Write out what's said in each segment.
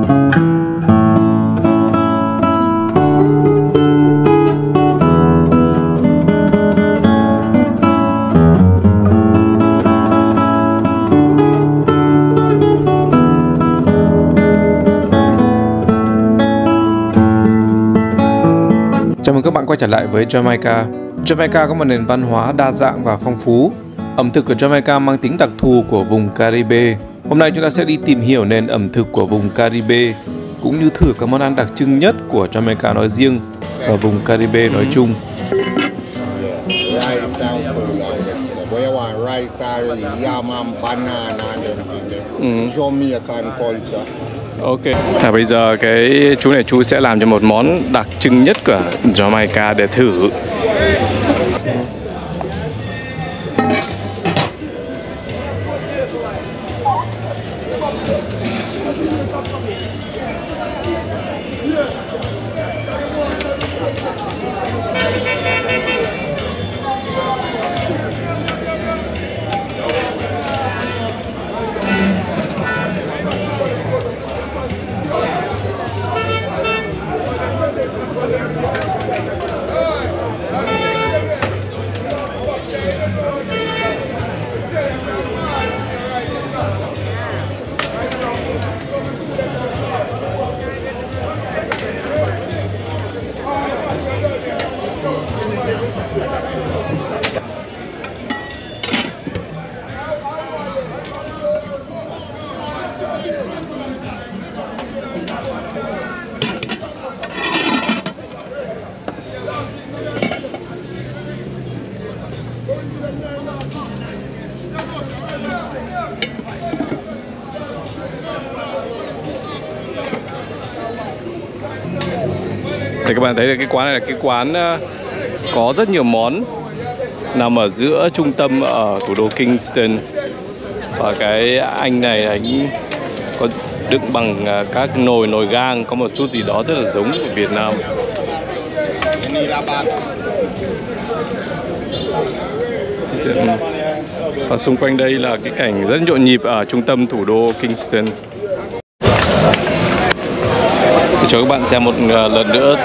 Chào mừng các bạn quay trở lại với Jamaica. Jamaica có một nền văn hóa đa dạng và phong phú. Ẩm thực của Jamaica mang tính đặc thù của vùng Caribe. Hôm nay chúng ta sẽ đi tìm hiểu nền ẩm thực của vùng Caribe, cũng như thử các món ăn đặc trưng nhất của Jamaica nói riêng và vùng Caribe nói chung. Ok. Bây giờ chú này chú sẽ làm cho một món đặc trưng nhất của Jamaica để thử. Thì các bạn thấy là cái quán này là cái quán có rất nhiều món, nằm ở giữa trung tâm ở thủ đô Kingston. Và cái anh này anh có đựng bằng các nồi gang, có một chút gì đó rất là giống của Việt Nam. Và xung quanh đây là cái cảnh rất nhộn nhịp ở trung tâm thủ đô Kingston. Cho các bạn xem một lần nữa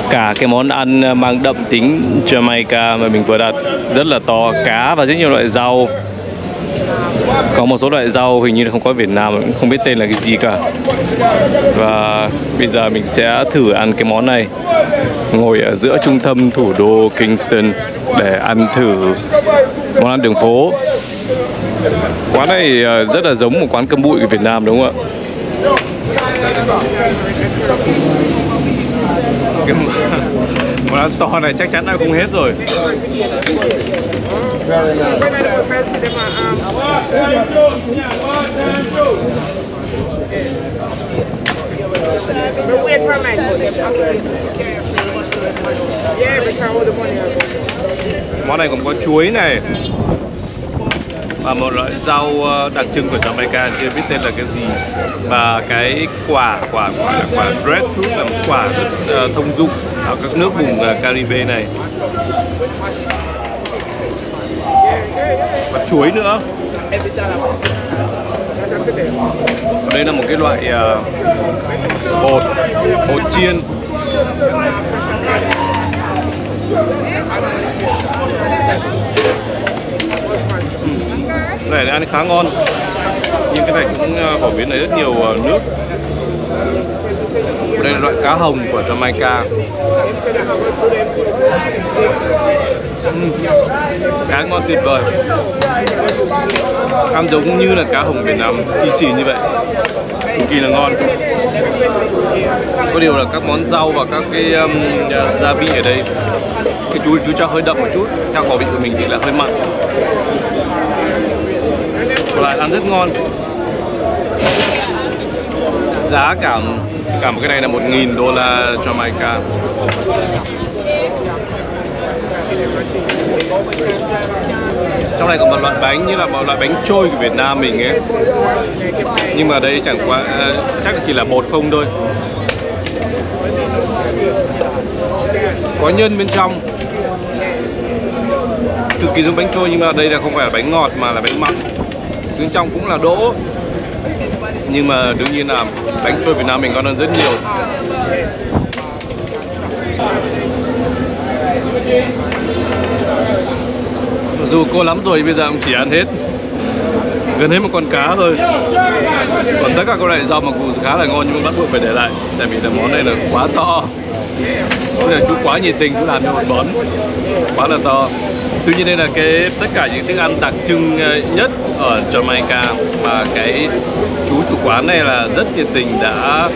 cả cái món ăn mang đậm tính Jamaica mà mình vừa đặt, rất là to, cá và rất nhiều loại rau. Có một số loại rau hình như là không có Việt Nam, không biết tên là cái gì cả. Và bây giờ mình sẽ thử ăn cái món này, ngồi ở giữa trung tâm thủ đô Kingston để ăn thử món ăn đường phố. Quán này rất là giống một quán cơm bụi của Việt Nam, đúng không ạ? Cái món ăn to này chắc chắn đã không hết rồi. Món này còn có chuối này và một loại rau đặc trưng của Jamaica chưa biết tên là cái gì. Và cái quả breadfruit là một quả rất thông dụng ở các nước vùng Caribe này. Và chuối nữa. Và đây là một cái loại bột chiên. Cái này ăn khá ngon, nhưng cái này cũng phổ biến ở rất nhiều nước. Đây là loại cá hồng của Jamaica. Cá ngon tuyệt vời, ăn giống như là cá hồng Việt Nam, y xì như vậy, cực kỳ là ngon. Có điều là các món rau và các cái gia vị ở đây, cái chú cho hơi đậm một chút, theo khẩu vị của mình thì là hơi mặn. Lại ăn rất ngon. Giá cả một cái này là $1.000 Jamaica. Trong này có một loại bánh như là một loại bánh trôi của Việt Nam mình ấy, nhưng mà đây chẳng qua chắc chỉ là bột không thôi. Có nhân bên trong, cực kỳ giống bánh trôi, nhưng mà đây là không phải là bánh ngọt mà là bánh mặn. Bên trong cũng là đỗ, Nhưng mà đương nhiên là bánh trôi Việt Nam mình ngon hơn rất nhiều. Mặc dù cô lắm rồi bây giờ cũng chỉ ăn hết gần hết một con cá thôi. Còn tất cả các loại rau mặc dù khá là ngon nhưng mà bắt buộc phải để lại, tại vì là món này là quá to. Bây giờ chú quá nhiệt tình, chú làm cho một món quá là to. Tuy nhiên đây là tất cả những thức ăn đặc trưng nhất ở Jamaica, và cái chú chủ quán này là rất nhiệt tình đã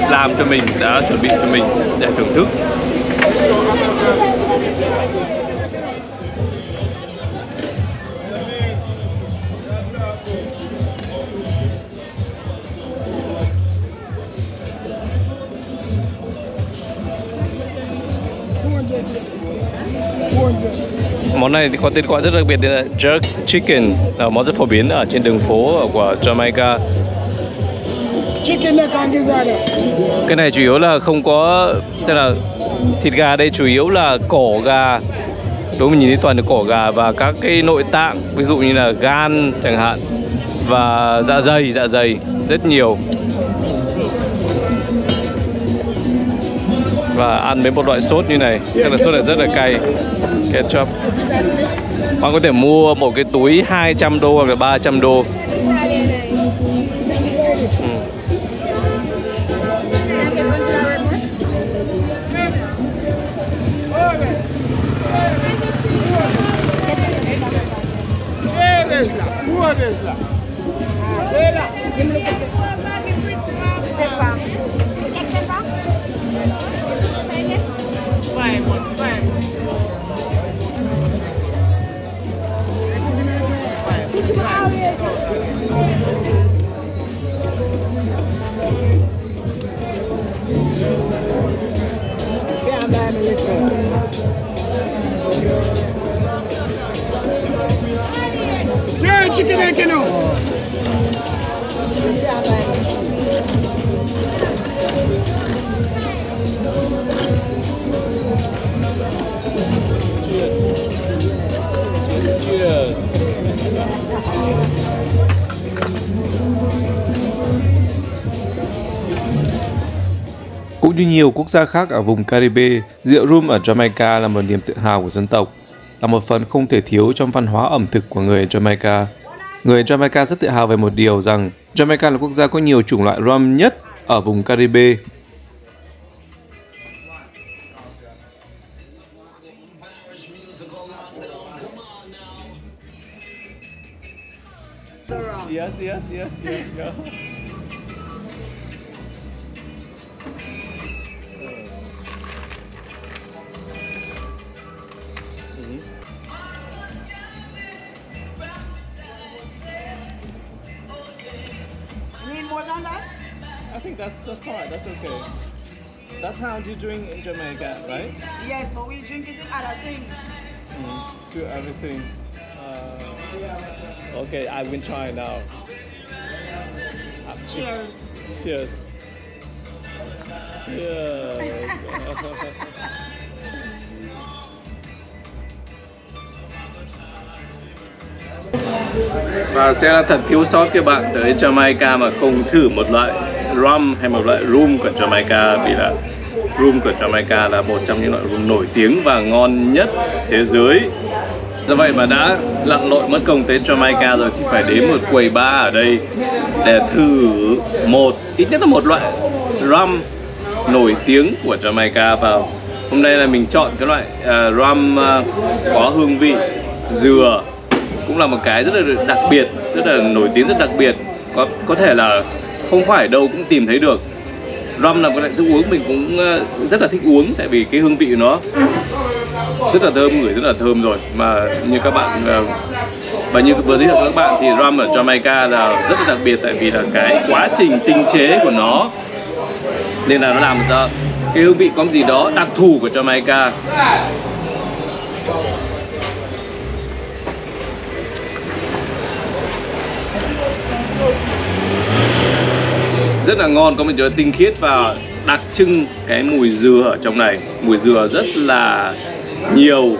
làm cho mình, đã chuẩn bị cho mình để thưởng thức. Món này thì có tên gọi rất đặc biệt là jerk chicken, là món rất phổ biến ở trên đường phố của Jamaica. Cái này chủ yếu là không có, tức là thịt gà đây chủ yếu là cổ gà. Đúng, mình nhìn thấy toàn là cổ gà và các cái nội tạng, ví dụ như là gan chẳng hạn, và dạ dày rất nhiều. Và ăn với một loại sốt như này, tức là sốt này rất là cay, ketchup. Bạn có thể mua một cái túi 200 đô hoặc là 300 đô. Cũng như nhiều quốc gia khác ở vùng Caribe, rượu rum ở Jamaica là một niềm tự hào của dân tộc, là một phần không thể thiếu trong văn hóa ẩm thực của người Jamaica. Người Jamaica rất tự hào về một điều rằng Jamaica là quốc gia có nhiều chủng loại rum nhất ở vùng Caribe. Yes. Yeah. I think that's fine. That's okay. That's how you drink in Jamaica, right? Yes, but we drink it in other things. To everything. Okay, I will try now. Cheers. Cheers. Cheers. Và sẽ là thật thiếu sót các bạn tới Jamaica mà không thử một loại rum hay một loại rum của Jamaica, vì là rum của Jamaica là một trong những loại rum nổi tiếng và ngon nhất thế giới. Do vậy mà đã lặn lội mất công tới Jamaica rồi thì phải đến một quầy bar ở đây để thử ít nhất là một loại rum nổi tiếng của Jamaica vào. Hôm nay là mình chọn cái loại rum có hương vị dừa, cũng là một cái rất là đặc biệt, rất là nổi tiếng, rất đặc biệt. Có thể là không phải đâu cũng tìm thấy được. Rum là một loại thức uống mình cũng rất là thích uống, tại vì cái hương vị của nó rất là thơm, ngửi rất là thơm rồi. Mà như các bạn và như vừa giới thiệu với các bạn thì rum ở Jamaica là rất là đặc biệt, tại vì là cái quá trình tinh chế của nó nên là nó làm cho cái hương vị có gì đó đặc thù của Jamaica. Rất là ngon, có một chút tinh khiết và đặc trưng cái mùi dừa ở trong này. Mùi dừa rất là nhiều,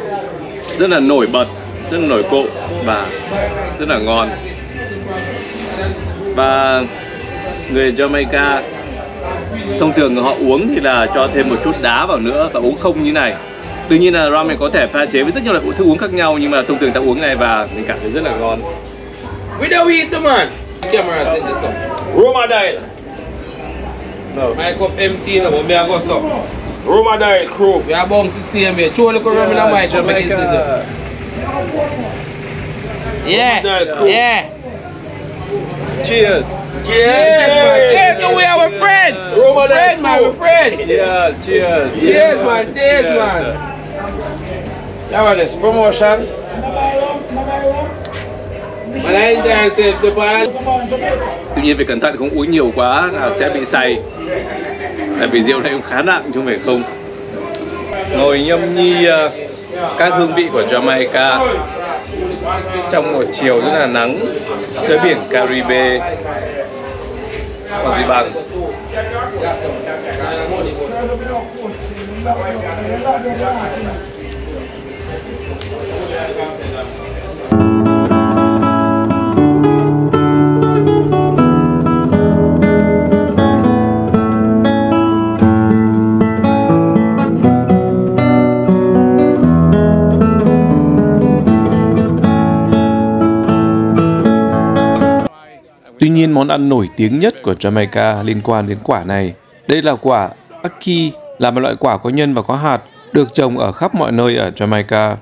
rất là nổi bật, rất là nổi cộm và rất là ngon. Và Người Jamaica thông thường họ uống thì là cho thêm một chút đá vào nữa và uống không như này. Tuy nhiên là ramen có thể pha chế với rất nhiều loại thức uống khác nhau, nhưng mà thông thường ta uống này và mình cảm thấy rất là ngon. We don't eat the man. Camera send this up. Roma dial. No. My cup empty now, but I go some. Roma dial crew. We are bounce the same way. Show look around in my job, make it scissor. Yeah. Yeah. Cheers. Cheers to we our friend. Roma friend, my friend. Yeah, cheers. Cheers, man. Cheers, man. That was this promotion. But I enjoy it, the ball. Tuy nhiên phải cẩn thận, không uống nhiều quá là sẽ bị say. Tại vì rượu này cũng khá nặng chứ không phải không. Ngồi nhâm nhi các hương vị của Jamaica trong một chiều rất là nắng dưới biển Caribe. Còn gì bằng. Tuy nhiên, món ăn nổi tiếng nhất của Jamaica liên quan đến quả này. Đây là quả ackee, là một loại quả có nhân và có hạt, được trồng ở khắp mọi nơi ở Jamaica.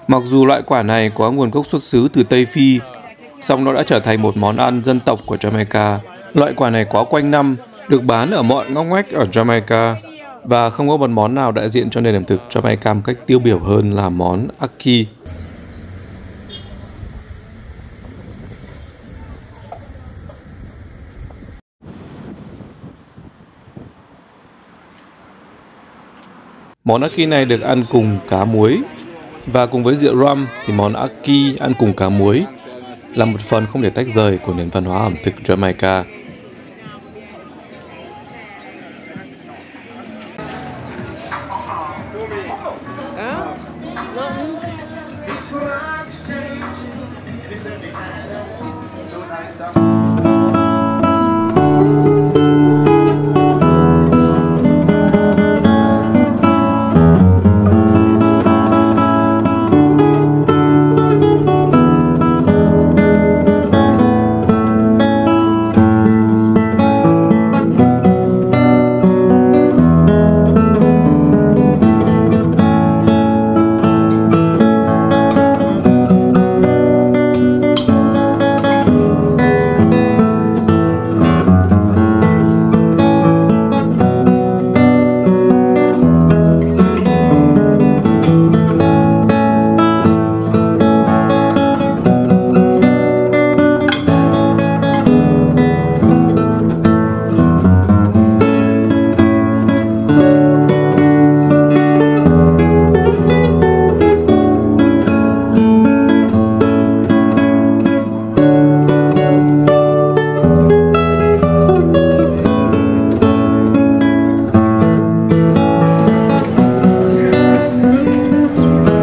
Mặc dù loại quả này có nguồn gốc xuất xứ từ Tây Phi, song nó đã trở thành một món ăn dân tộc của Jamaica. Loại quả này có quanh năm, được bán ở mọi ngóc ngách ở Jamaica, và không có một món nào đại diện cho nền ẩm thực Jamaica một cách tiêu biểu hơn là món ackee. Món ackee này được ăn cùng cá muối, và cùng với rượu rum thì món ackee ăn cùng cá muối là một phần không thể tách rời của nền văn hóa ẩm thực Jamaica.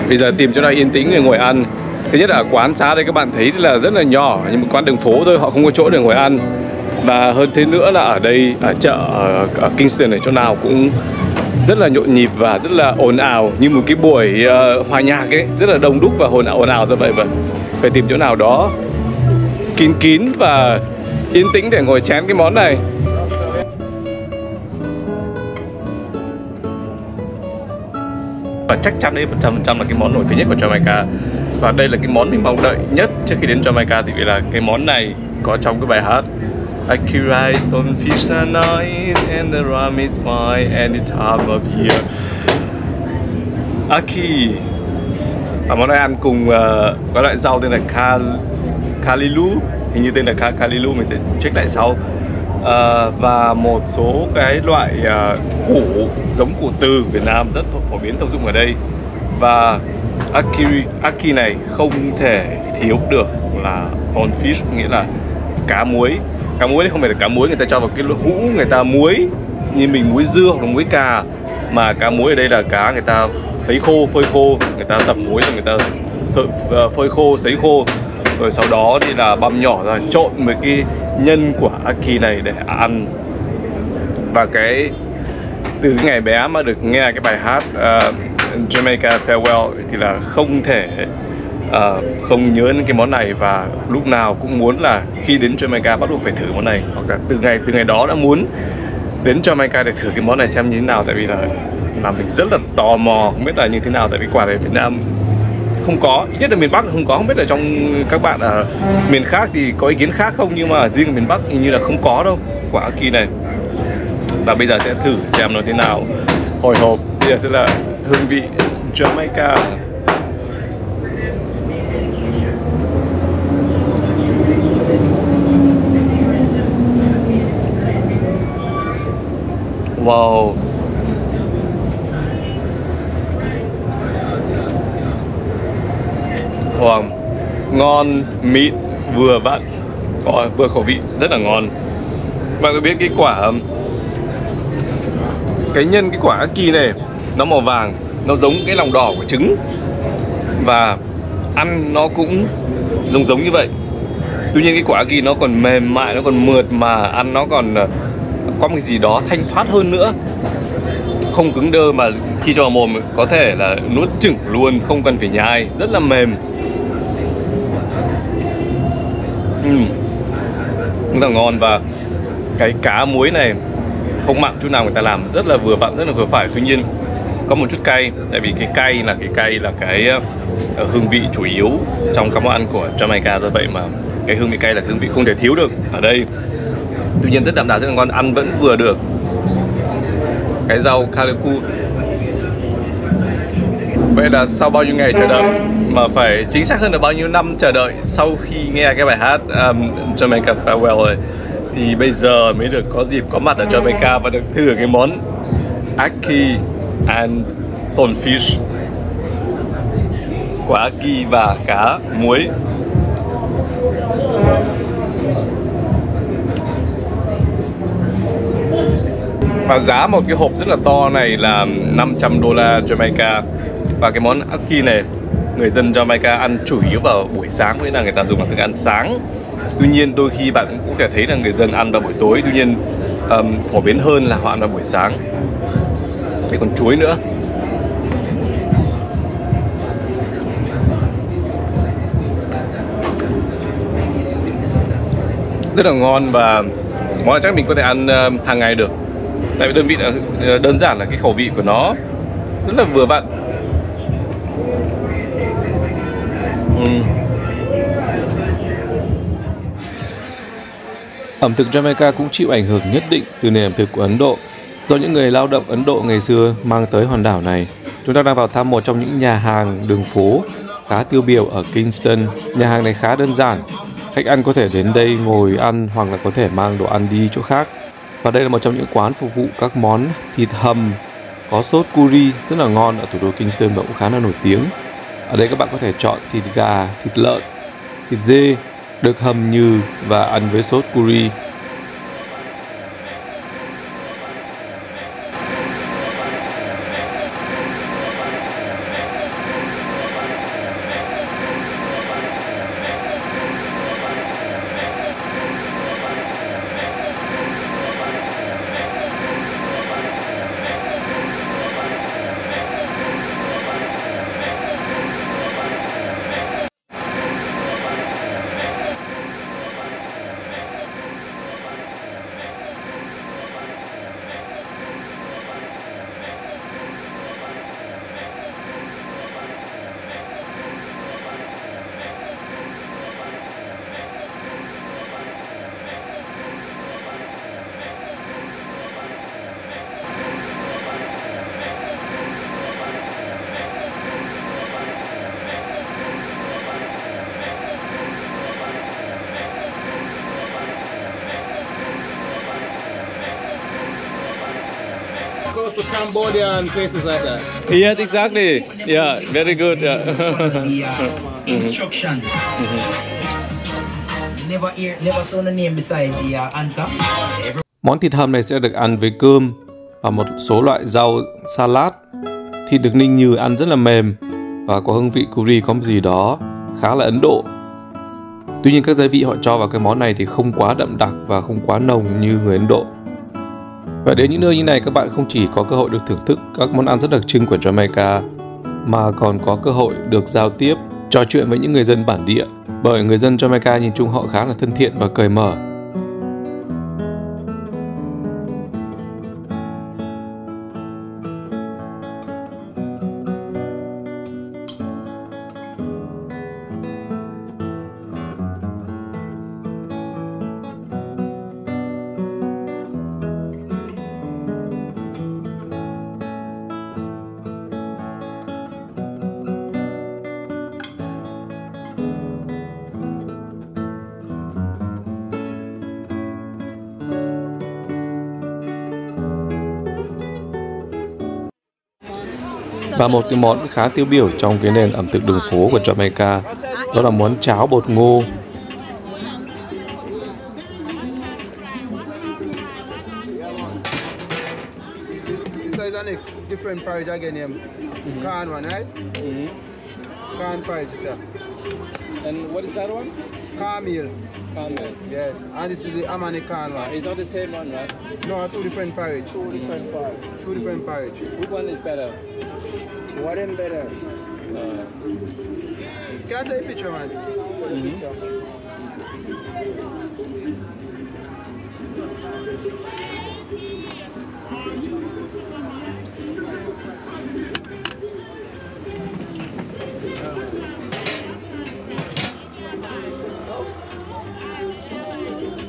Bây giờ tìm chỗ nào yên tĩnh để ngồi ăn. Thứ nhất là ở quán xá đây các bạn thấy là rất là nhỏ, nhưng một quán đường phố thôi, họ không có chỗ để ngồi ăn. Và hơn thế nữa là ở đây, ở chợ ở Kingston này, chỗ nào cũng rất là nhộn nhịp và rất là ồn ào, như một cái buổi hòa nhạc ấy, rất là đông đúc và ồn ào như vậy. Và phải tìm chỗ nào đó kín kín và yên tĩnh để ngồi chén cái món này. Và chắc chắn đấy 100% là cái món nổi tiếng nhất của Jamaica. Và đây là cái món mình mong đợi nhất trước khi đến Jamaica, thì vì là cái món này có trong cái bài hát Ackee rice on fish are nice and the rum is fine any time of year. Ackee. Và món này ăn cùng cái loại rau tên là Kalilu, hình như tên là Kalilu, mình sẽ check lại sau. Và một số cái loại củ giống củ từ Việt Nam rất phổ biến thông dụng ở đây. Và ackee này không thể thiếu được là sonfish, nghĩa là cá muối. Cá muối này không phải là cá muối người ta cho vào cái hũ người ta muối như mình muối dưa hoặc là muối cà, mà cá muối ở đây là cá người ta sấy khô, phơi khô, người ta tẩm muối rồi người ta phơi khô, sấy khô Rồi sau đó thì là băm nhỏ ra trộn với cái nhân của ackee này để ăn. Và cái từ cái ngày bé mà được nghe cái bài hát Jamaica Farewell thì là không thể không nhớ đến cái món này, và lúc nào cũng muốn là khi đến Jamaica bắt buộc phải thử món này, hoặc là từ ngày đó đã muốn đến Jamaica để thử cái món này xem như thế nào, tại vì là làm mình rất là tò mò không biết là như thế nào, tại vì quả này Việt Nam không có, ít nhất là miền Bắc không có, không biết là trong các bạn ở miền khác thì có ý kiến khác không, nhưng mà riêng ở miền Bắc hình như là không có đâu quả ackee này. Và bây giờ sẽ thử xem nó thế nào. Hồi hộp, bây giờ sẽ là hương vị Jamaica. Wow. Wow. Ngon, mịn, vừa vặn, vừa khẩu vị, rất là ngon. Bạn có biết cái quả cái quả ackee này nó màu vàng, nó giống cái lòng đỏ của trứng, và ăn nó cũng giống như vậy. Tuy nhiên cái quả ackee nó còn mềm mại, nó còn mượt, mà ăn nó còn có một cái gì đó thanh thoát hơn nữa, không cứng đơ, mà khi cho vào mồm có thể là nuốt chửng luôn, không cần phải nhai, rất là mềm. Rất là ngon. Và cái cá muối này không mặn chút nào, người ta làm rất là vừa vặn, rất là vừa phải. Tuy nhiên có một chút cay, tại vì cái cay là cái hương vị chủ yếu trong các món ăn của Jamaica, do vậy mà cái hương vị cay là hương vị không thể thiếu được ở đây. Tuy nhiên rất đậm đà, rất là ngon, ăn vẫn vừa được. Cái rau kaleku. Vậy là sau bao nhiêu ngày chờ đợi, mà phải chính xác hơn là bao nhiêu năm chờ đợi, sau khi nghe cái bài hát Jamaica Farewell rồi, thì bây giờ mới được có dịp có mặt ở Jamaica và được thử cái món ackee and thornfish, quả ackee và cá muối. Và giá một cái hộp rất là to này là $500 Jamaica. Và cái món ackee này người dân Jamaica ăn chủ yếu vào buổi sáng, với là người ta dùng làm thức ăn sáng. Tuy nhiên đôi khi bạn cũng có thể thấy là người dân ăn vào buổi tối, tuy nhiên phổ biến hơn là họ ăn vào buổi sáng. Thế còn chuối nữa. Rất là ngon, và món này chắc mình có thể ăn hàng ngày được. Tại vì đơn vị là đơn giản là cái khẩu vị của nó rất là vừa vặn. Ẩm thực Jamaica cũng chịu ảnh hưởng nhất định từ nền ẩm thực của Ấn Độ, do những người lao động Ấn Độ ngày xưa mang tới hòn đảo này. Chúng ta đang vào thăm một trong những nhà hàng đường phố khá tiêu biểu ở Kingston. Nhà hàng này khá đơn giản, khách ăn có thể đến đây ngồi ăn hoặc là có thể mang đồ ăn đi chỗ khác. Và đây là một trong những quán phục vụ các món thịt hầm có sốt curry rất là ngon ở thủ đô Kingston và cũng khá là nổi tiếng. Ở đây các bạn có thể chọn thịt gà, thịt lợn, thịt dê được hầm nhừ và ăn với sốt curry. Close to Cambodia and places like that. Yes, exactly. Yeah, very good. Yeah. Instructions. Never saw the name beside the answer. Món thịt hầm này sẽ được ăn với cơm và một số loại rau salad. Thịt được ninh nhừ, ăn rất là mềm và có hương vị curry, có một gì đó khá là Ấn Độ. Tuy nhiên các gia vị họ cho vào cái món này thì không quá đậm đặc và không quá nồng như người Ấn Độ. Và đến những nơi như này các bạn không chỉ có cơ hội được thưởng thức các món ăn rất đặc trưng của Jamaica mà còn có cơ hội được giao tiếp, trò chuyện với những người dân bản địa. Bởi người dân Jamaica nhìn chung họ khá là thân thiện và cởi mở. Và một cái món khá tiêu biểu trong cái nền ẩm thực đường phố của Jamaica đó là món cháo bột ngô. Different porridge again, corn one, right? Corn porridge, sir. And what is that one? Cornmeal. Cornmeal. Yes, and this is the Amani corn one. It's not the same one, right? No, two different porridge. Two different parts. Two different porridge. Which one is better? What is better? Can I take a picture, man?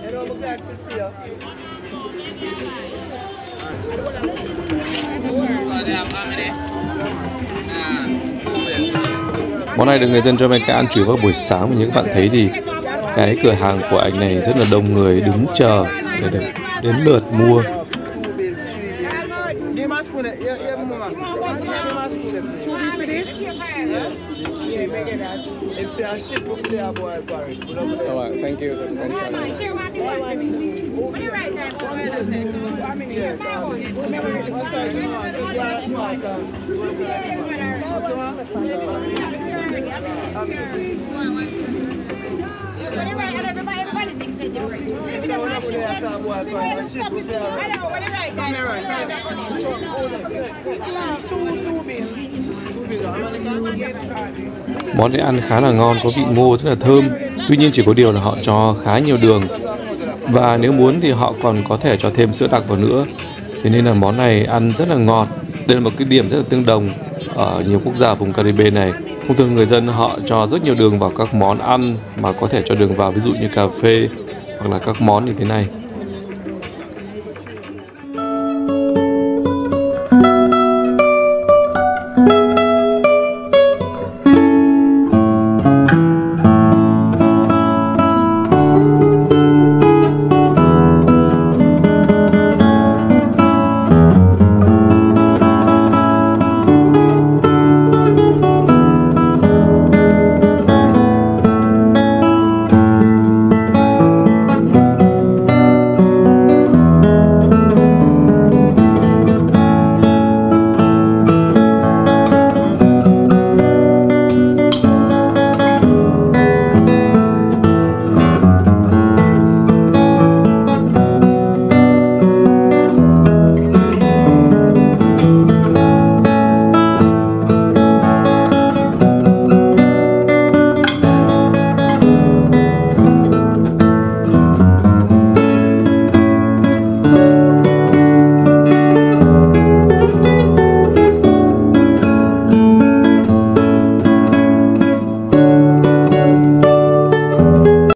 Hello, I'm glad to see you. Món này được người dân Jamaica ăn chủ yếu vào buổi sáng, và như các bạn thấy thì cái cửa hàng của anh này rất là đông người đứng chờ để đến lượt mua. Thank you. Everybody thinks it's different. Món này ăn khá là ngon, có vị ngô rất là thơm. Tuy nhiên chỉ có điều là họ cho khá nhiều đường. Và nếu muốn thì họ còn có thể cho thêm sữa đặc vào nữa. Thế nên là món này ăn rất là ngọt. Đây là một cái điểm rất là tương đồng ở nhiều quốc gia vùng Caribe này. Thông thường người dân họ cho rất nhiều đường vào các món ăn mà có thể cho đường vào, ví dụ như cà phê hoặc là các món như thế này.